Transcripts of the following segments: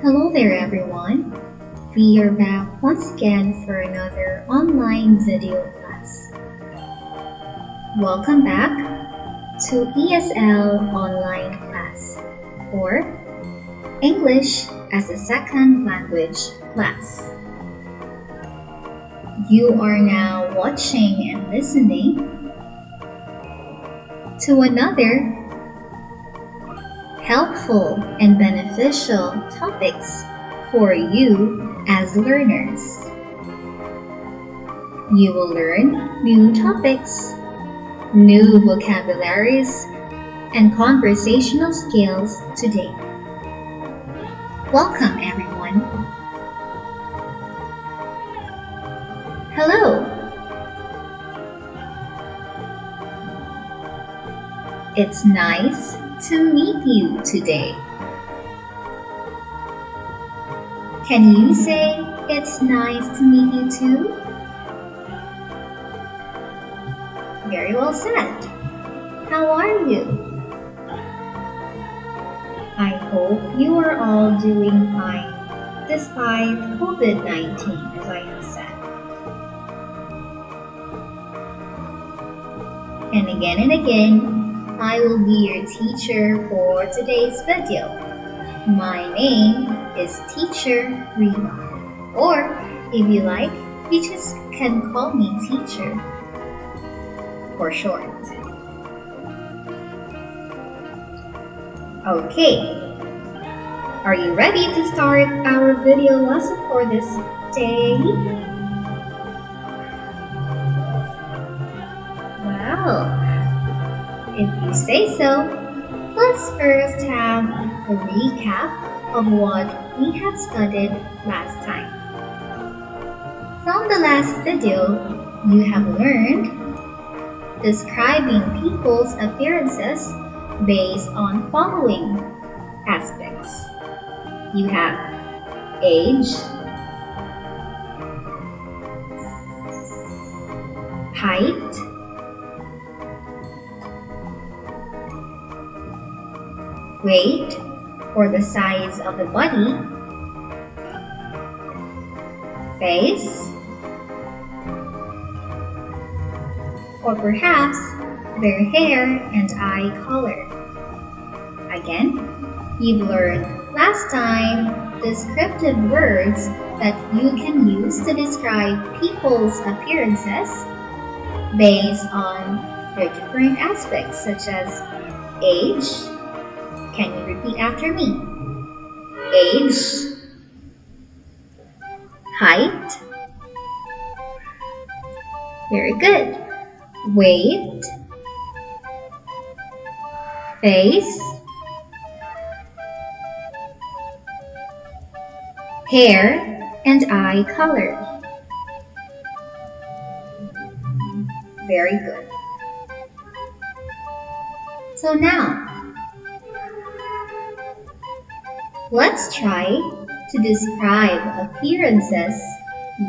Hello there everyone. We are back once again for another online video class. Welcome back to ESL online class or English as a second language class. You are now watching and listening to another helpful and beneficial topics for you as learners. You will learn new topics, new vocabularies, and conversational skills today. Welcome everyone. Hello. It's nice to meet you today. Can you say it's nice to meet you too? Very well said. How are you? I hope you are all doing fine despite COVID-19, as I have said. And again, I will be your teacher for today's video. My name is Teacher Riva, or if you like, you just can call me Teacher for short. Okay, are you ready to start our video lesson for this day? Well, if you say so, let's first have a recap of what we have studied last time. From the last video, you have learned describing people's appearances based on following aspects. You have age, height, weight or the size of the body, face, or perhaps their hair and eye color. Again, you've learned last time descriptive words that you can use to describe people's appearances based on their different aspects such as age. Can you repeat after me? Age, height, very good, weight, face, hair, and eye color. Very good. So now, let's try to describe appearances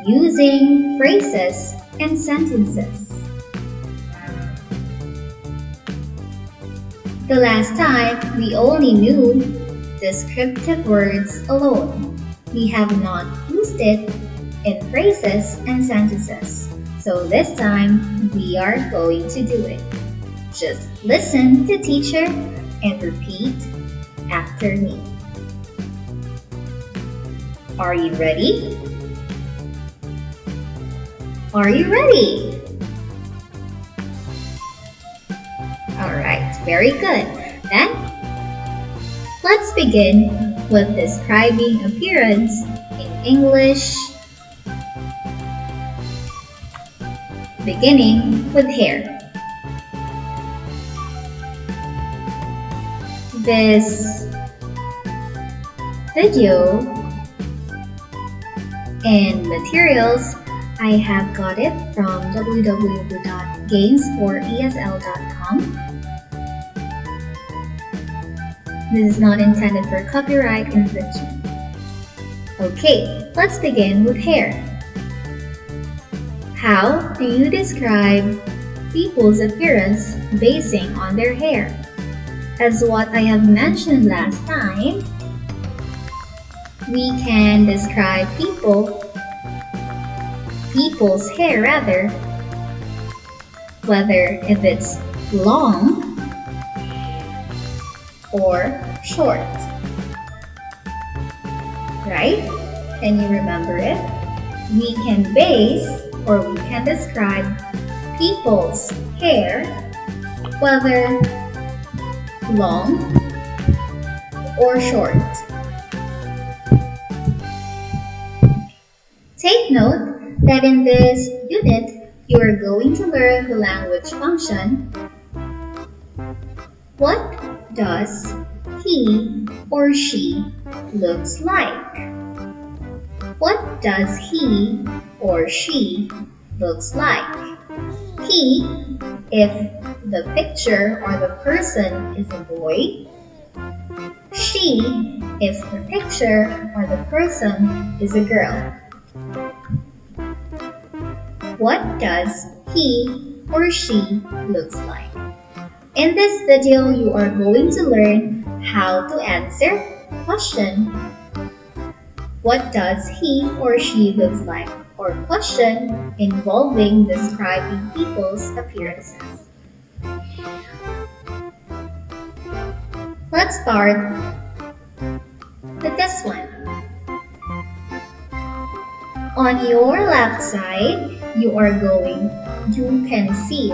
using phrases and sentences. The last time, we only knew descriptive words alone. We have not used it in phrases and sentences. So this time, we are going to do it. Just listen to teacher and repeat after me. Are you ready? Are you ready? Alright, very good. Then, let's begin with describing appearance in English, beginning with hair. This video and materials, I have got it from www.gamesforesl.com. This is not intended for copyright infringement. Okay, let's begin with hair. How do you describe people's appearance basing on their hair? As what I have mentioned last time, we can describe people's hair rather, whether if it's long or short. Right? Can you remember it? We can base or we can describe people's hair whether long or short. Take note that in this unit, you are going to learn the language function. What does he or she looks like? What does he or she looks like? He, if the picture or the person is a boy. She, if the picture or the person is a girl. What does he or she looks like? In this video, you are going to learn how to answer the question, what does he or she looks like? Or question involving describing people's appearances. Let's start with this one. On your left side, you can see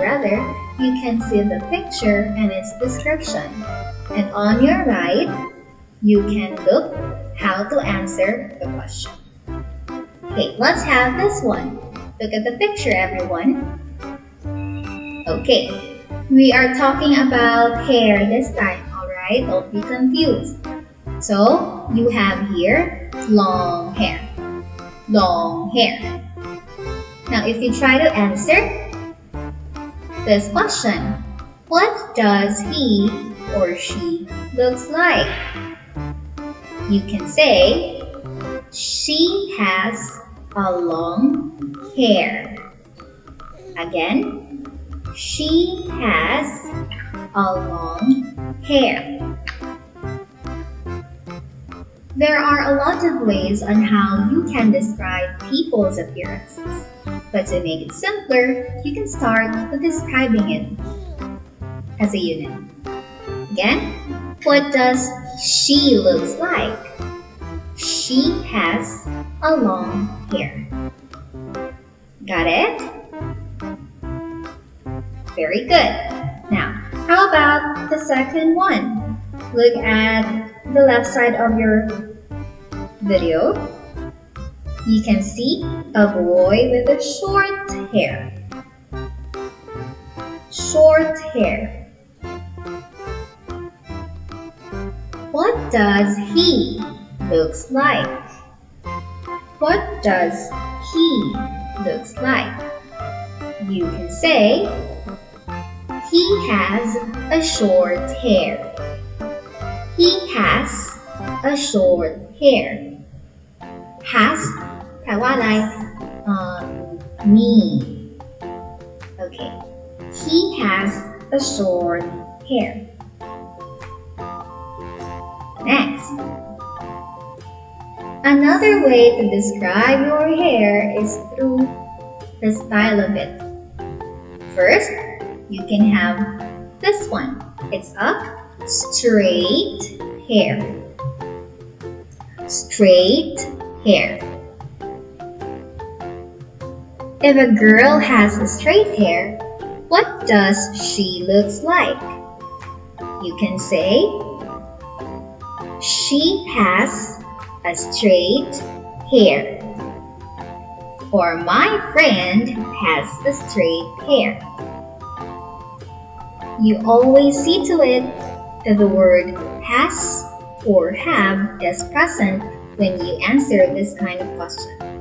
the picture and its description. And on your right, you can look how to answer the question. Okay, let's have this one. Look at the picture, everyone. Okay, we are talking about hair this time, alright? Don't be confused. So, you have here long hair. Long hair. Now, if you try to answer this question, what does he or she looks like? You can say, she has a long hair. Again, she has a long hair. There are a lot of ways on how you can describe people's appearances. But to make it simpler, you can start with describing it as a unit. Again, what does she looks like? She has a long hair. Got it? Very good. Now, how about the second one? Look at the left side of your video. You can see a boy with a short hair. Short hair. What does he looks like? What does he looks like? You can say, he has a short hair. He has a short hair. Has แปลว่าอะไร มี Okay. He has a short hair. Next. Another way to describe your hair is through the style of it. First, you can have this one. It's a straight hair. Straight hair. If a girl has a straight hair, what does she looks like? You can say, she has a straight hair. Or my friend has a straight hair. You always see to it that the word has or have is present when you answer this kind of question.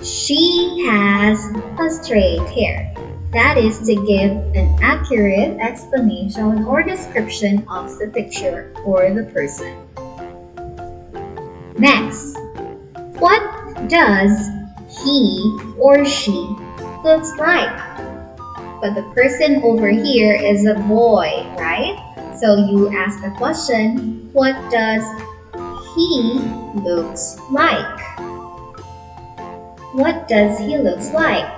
She has a straight hair. That is to give an accurate explanation or description of the picture or the person. Next, what does he or she looks like? But the person over here is a boy, right? So you ask the question, what does he looks like? What does he look like?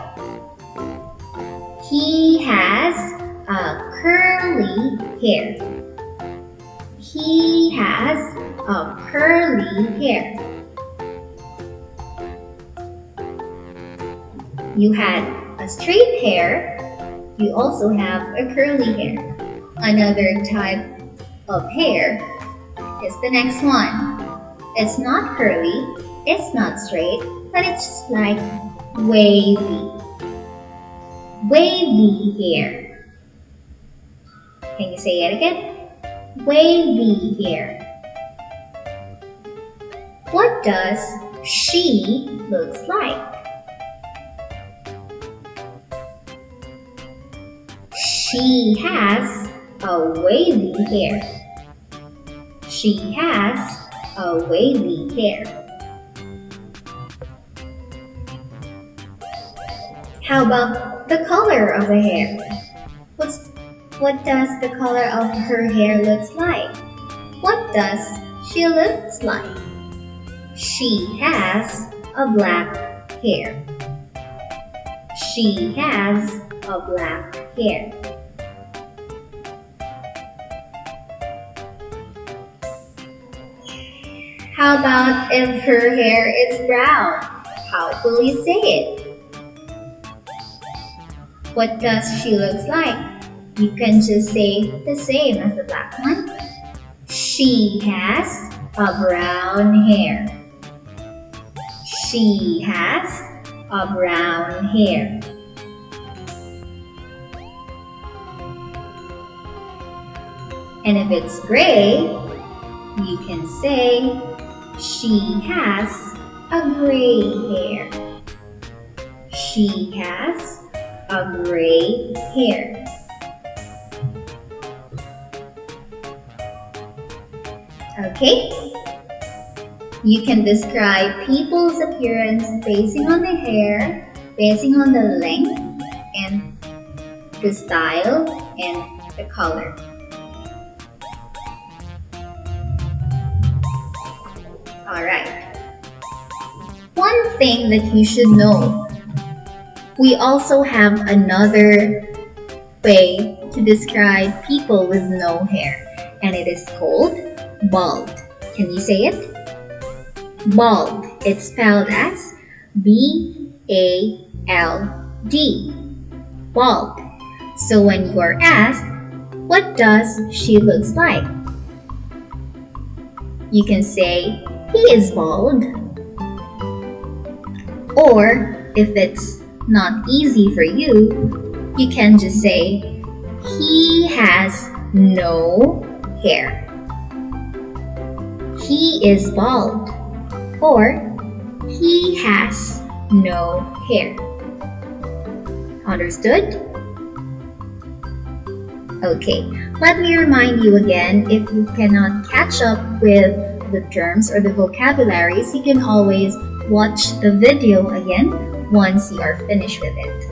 He has a curly hair. He has a curly hair. You had a straight hair. You also have a curly hair. Another type of hair is the next one. It's not curly, it's not straight, but it's just like wavy. Wavy hair. Can you say it again? Wavy hair. What does she looks like? She has a wavy hair. She has a wavy hair. How about the color of the hair? What does the color of her hair looks like? What does she looks like? She has a black hair. She has a black hair. How about if her hair is brown? How will you say it? What does she looks like? You can just say the same as the black one. She has a brown hair. She has a brown hair. And if it's gray, you can say she has a gray hair. She has a gray hair. Okay? You can describe people's appearance basing on the hair, basing on the length, and the style, and the color. Alright. One thing that you should know, we also have another way to describe people with no hair, and it is called bald. Can you say it? Bald. It's spelled as B-A-L-D. Bald. So when you are asked, what does she looks like? You can say, he is bald. Or, if it's not easy for you, you can just say, he has no hair. He is bald. Or, he has no hair. Understood? Okay, let me remind you again, if you cannot catch up with the terms or the vocabularies, you can always watch the video again once you are finished with it.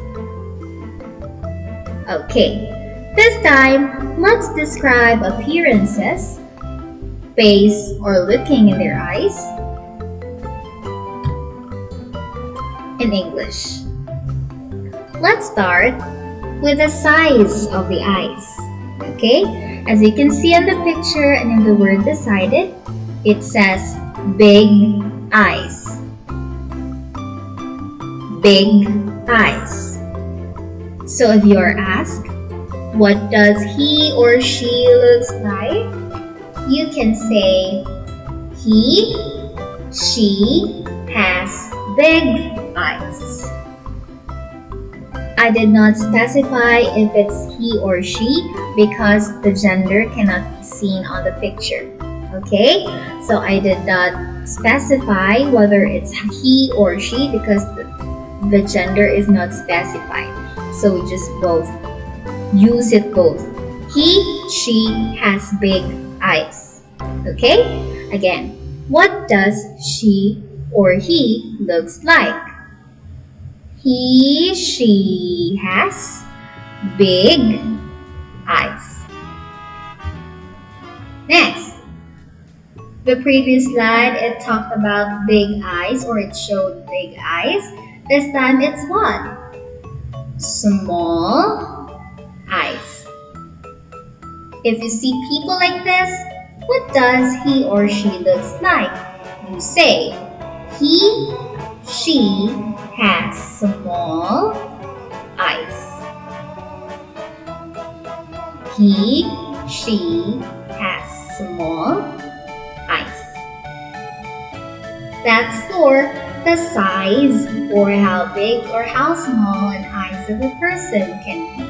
Okay, this time, let's describe appearances, face or looking in their eyes in English. Let's start with the size of the eyes. Okay, as you can see in the picture and in the word beside it, it says big eyes. Big eyes. So if you are asked, what does he or she looks like? You can say, he, she has big eyes. I did not specify if it's he or she because the gender cannot be seen on the picture. Okay, so I did not specify whether it's he or she because the gender is not specified. So we just both use it both. He, she has big eyes. Okay, again, what does she or he looks like? He, she has big eyes. Next, The previous slide, it talked about big eyes, or it showed big eyes. This time it's what? Small eyes. If you see people like this, what does he or she looks like? You say, he, she has small eyes. He, she has small eyes. That's for the size, or how big or how small an eyes of a person can be.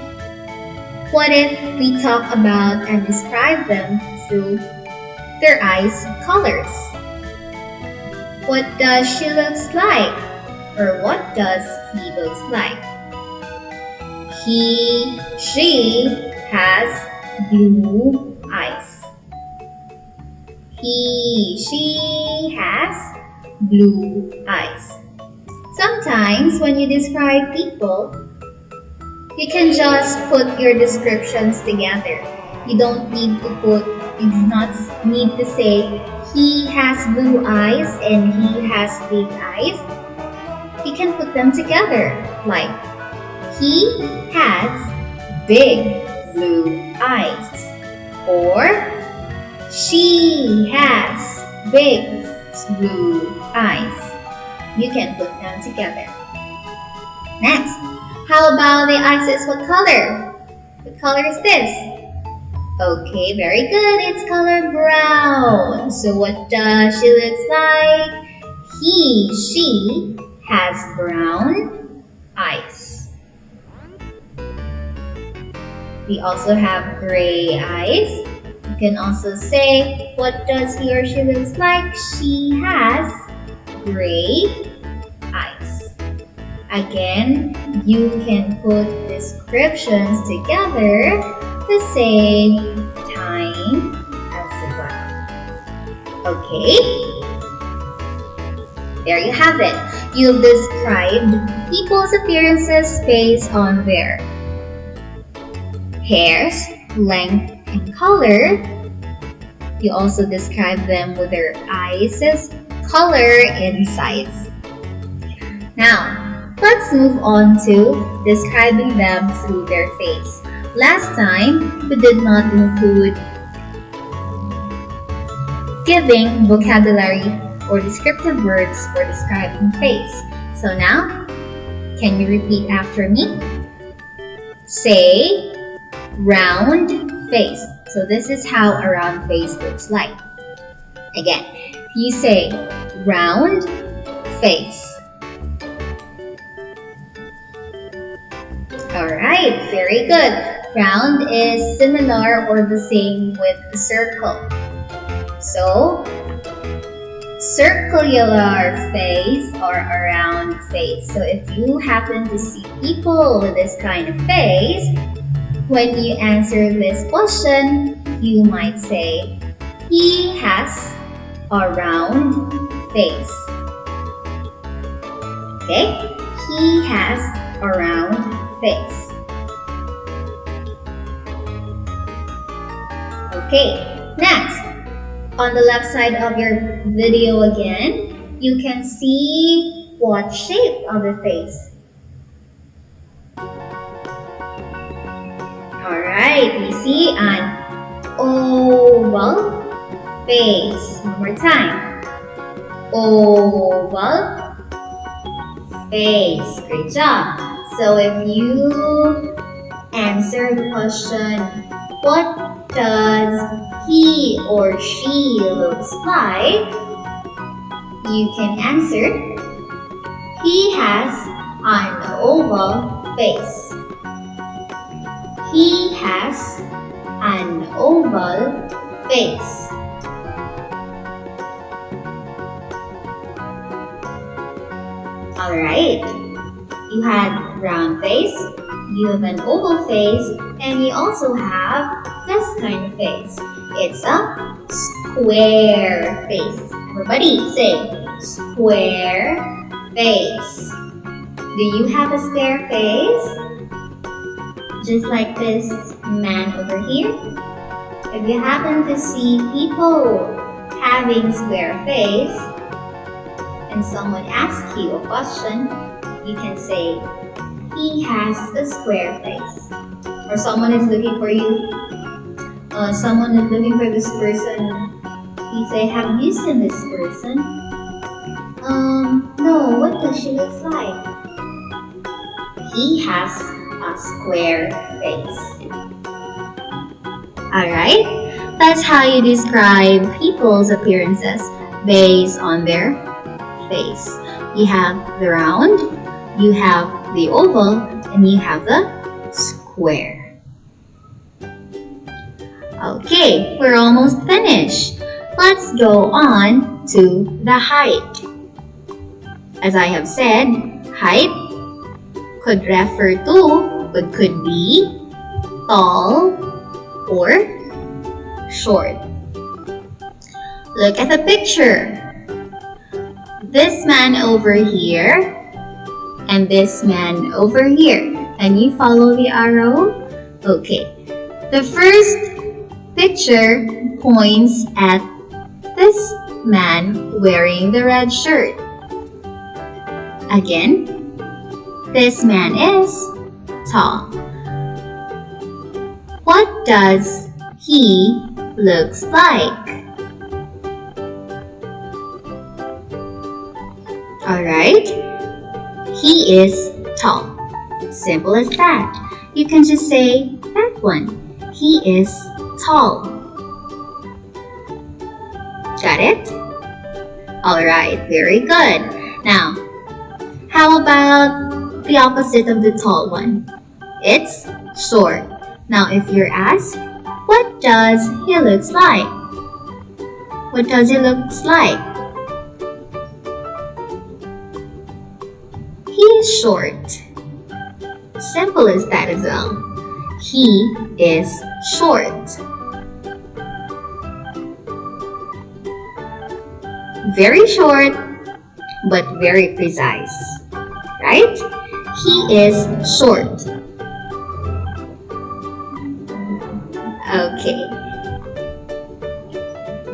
What if we talk about and describe them through their eyes colors? What does she looks like? Or what does he looks like? He, she has blue eyes. He, she has blue eyes. Sometimes when you describe people, you can just put your descriptions together. You do not need to say he has blue eyes and he has big eyes. You can put them together, like he has big blue eyes, or she has big blue eyes. You can put them together. Next, how about the eyes is what color? What color is this? Okay, very good. It's color brown. So what does she looks like? He, she has brown eyes. We also have gray eyes. You can also say, what does he or she looks like? She has gray eyes. Again, you can put descriptions together the same time as well. Okay? There you have it. You've described people's appearances based on their hairs, length, and color. You also describe them with their eyes, color, and size. Now, let's move on to describing them through their face. Last time, we did not include giving vocabulary or descriptive words for describing face. So now, can you repeat after me? Say, round face. So this is how a round face looks like. Again, you say, round face. Alright, very good. Round is similar or the same with the circle. So, circular face or a round face. So if you happen to see people with this kind of face, when you answer this question, you might say, he has a round face. Okay? He has a round face. Okay, next, on the left side of your video again, you can see what shape of the face. Alright, we see an oval face. One more time. Oval face. Great job. So if you answer the question, what does he or she looks like? You can answer, he has an oval face. He has an oval face. Alright, you had round face, you have an oval face, and you also have this kind of face. It's a square face. Everybody say, square face. Do you have a square face? Just like this man over here. If you happen to see people having square face and someone asks you a question, you can say, he has a square face. Or someone is looking for you, someone is looking for this person, you say, have you seen this person? No, what does she look like? He has a square face. Alright, that's how you describe people's appearances based on their face. You have the round, you have the oval, and you have the square. Okay, we're almost finished. Let's go on to the height. As I have said, height could refer to, could be tall or short. Look at the picture. This man over here and this man over here. Can you follow the arrow? Okay. The first picture points at this man wearing the red shirt. Again, this man is tall. What does he looks like? Alright, he is tall. Simple as that. You can just say that one. He is tall. Got it? Alright, very good. Now, how about the opposite of the tall one? It's short. Now, if you're asked, what does he looks like? What does he looks like? He is short. Simple as that as well. He is short. Very short, but very precise. Right? He is short. Okay.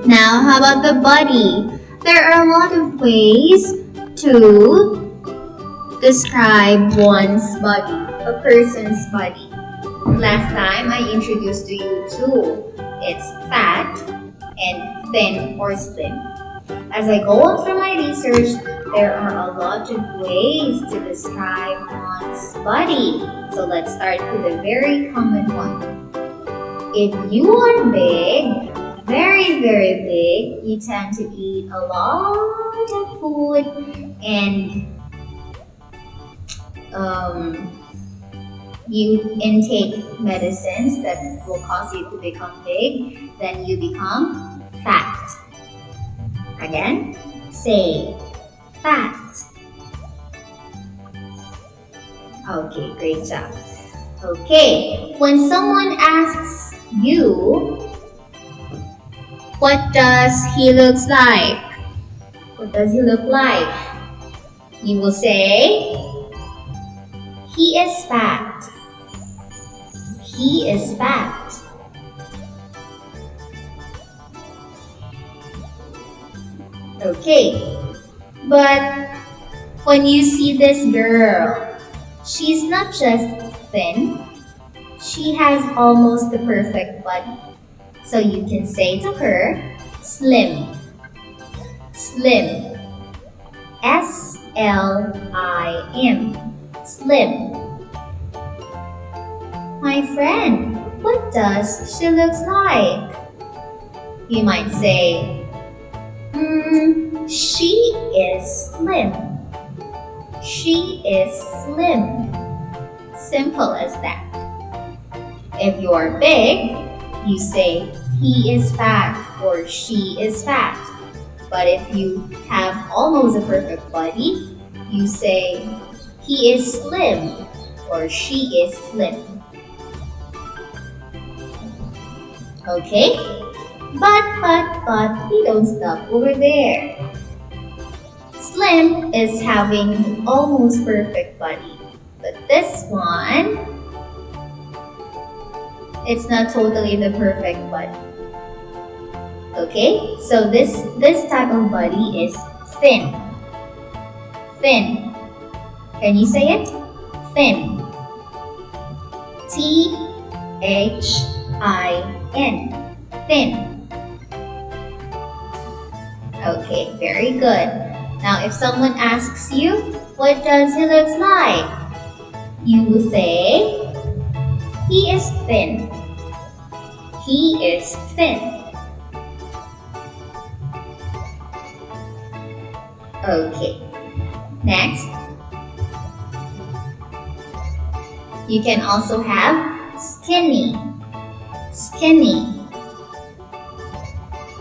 Now, how about the body? There are a lot of ways to describe one's body, a person's body. Last time I introduced to you two. It's fat and thin or slim. As I go on through my research, there are a lot of ways to describe one's body. So let's start with a very common one. If you are big, very, very big, you tend to eat a lot of food and you intake medicines that will cause you to become big, then you become fat. Again, say fat. Okay, great job. Okay, when someone asks you, what does he looks like? What does he look like? You will say, he is fat. He is fat. Okay, but when you see this girl, she's not just thin, she has almost the perfect body. So you can say to her, slim. Slim. S-L-I-M. Slim. My friend, what does she look like? You might say, she is slim. She is slim. Simple as that. If you are big, you say he is fat or she is fat. But if you have almost a perfect body, you say he is slim or she is slim. Okay? But we don't stop over there. Slim is having almost perfect body. But this one, it's not totally the perfect body. Okay, so this type of body is thin. Thin. Can you say it? Thin. Thin. Thin. Okay, very good. Now, if someone asks you, what does he look like? You will say, he is thin. He is thin. Okay. Next. You can also have skinny. Skinny.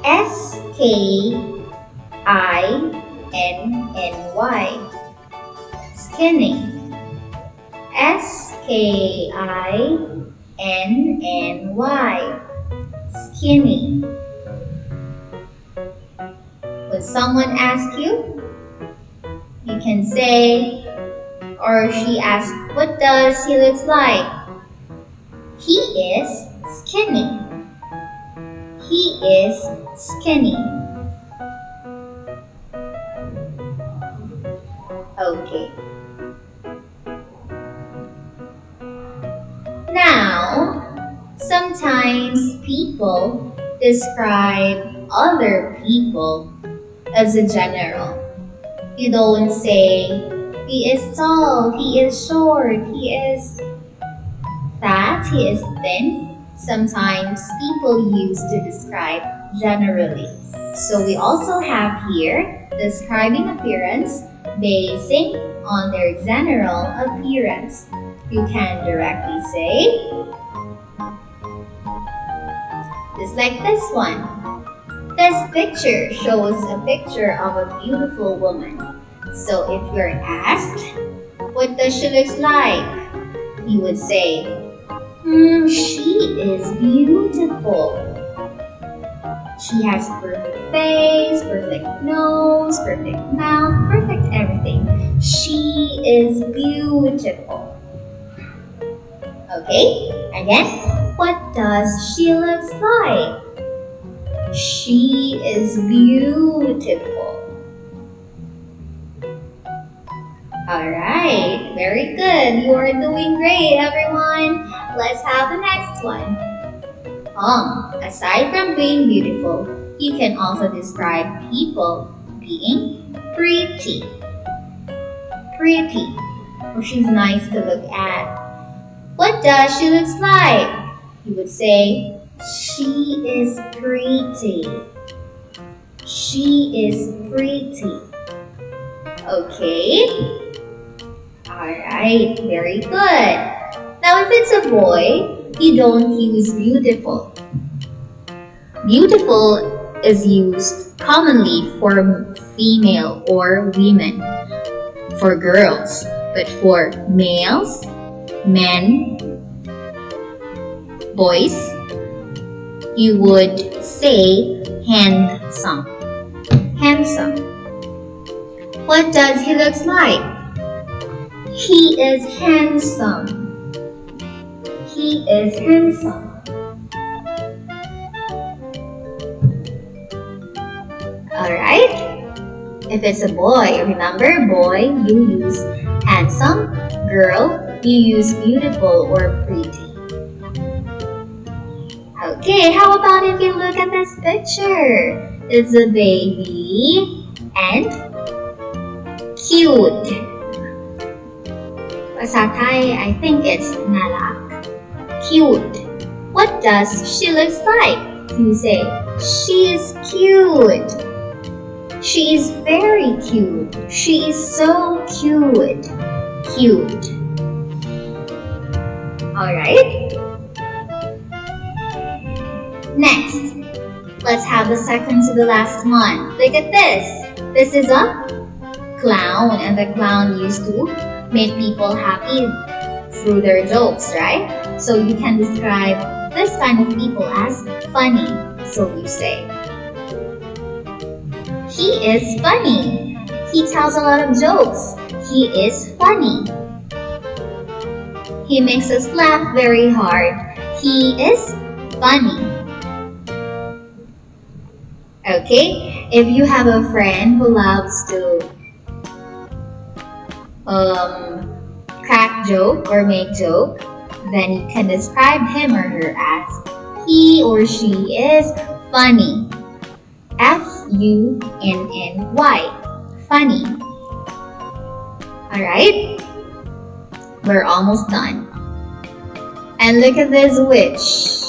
S-K-I-N-N-Y. Skinny. S-K-I-N-N-Y. Skinny. When someone asks you, you can say, or she asks, what does he look like? He is skinny. He is skinny. Okay. Now, sometimes people describe other people as a general. You don't say, he is tall, he is short, he is fat, he is thin. Sometimes people use to describe generally. So we also have here describing appearance basing on their general appearance. You can directly say, just like this one. This picture shows a picture of a beautiful woman. So if you're asked, what does she look like? You would say, she is beautiful. She has perfect face, perfect nose, perfect mouth, perfect everything. She is beautiful. Okay, again, what does she look like? She is beautiful. Alright, very good. You are doing great, everyone. Let's have the next one. Aside from being beautiful, you can also describe people being pretty. Pretty. Or she's nice to look at. What does she look like? You would say, she is pretty. She is pretty. Okay? Alright, very good. Now if it's a boy, you don't use beautiful. Beautiful is used commonly for female or women, for girls. But for males, men, boys, you would say handsome. Handsome. What does he look like? He is handsome. He is handsome. Alright? If it's a boy, remember, boy, you use handsome. Girl, you use beautiful or pretty. Okay, how about if you look at this picture? It's a baby and cute. Sa Thai, I think it's narak. Cute. What does she look like? You say, she is cute. She is very cute. She is so cute. Cute. Alright? Next, let's have the second to the last one. Look at this. This is a clown, and the clown used to make people happy through their jokes, right? So you can describe this kind of people as funny. So you say, he is funny. He tells a lot of jokes. He is funny. He makes us laugh very hard. He is funny. Okay? If you have a friend who loves to crack joke or make joke, then you can describe him or her as he or she is funny. Funny. Funny. Alright? We're almost done. And look at this witch.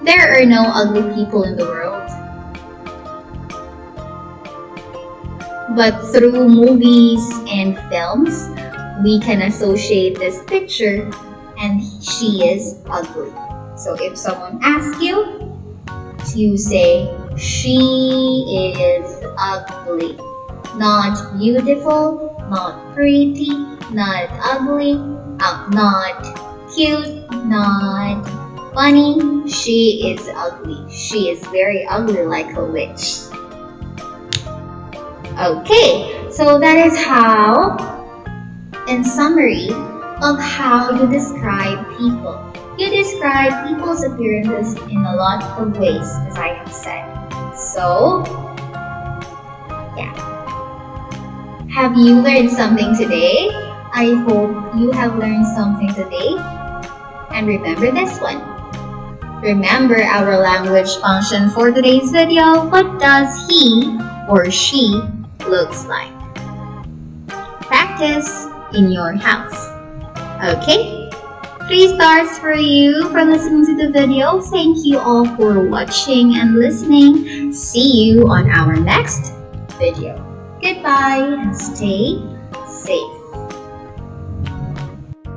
There are no ugly people in the world. But through movies and films, we can associate this picture and she is ugly. So if someone asks you, you say, she is ugly. Not beautiful, not pretty, not ugly, not cute, not funny. She is ugly. She is very ugly like a witch. Okay, so that is how, in summary, of how you describe people. You describe people's appearances in a lot of ways, as I have said. So, yeah. Have you learned something today? I hope you have learned something today. And remember this one. Remember our language function for today's video. What does he or she looks like? Practice in your house. Okay? 3 stars for you for listening to the video. Thank you all for watching and listening. See you on our next video. Goodbye and stay safe.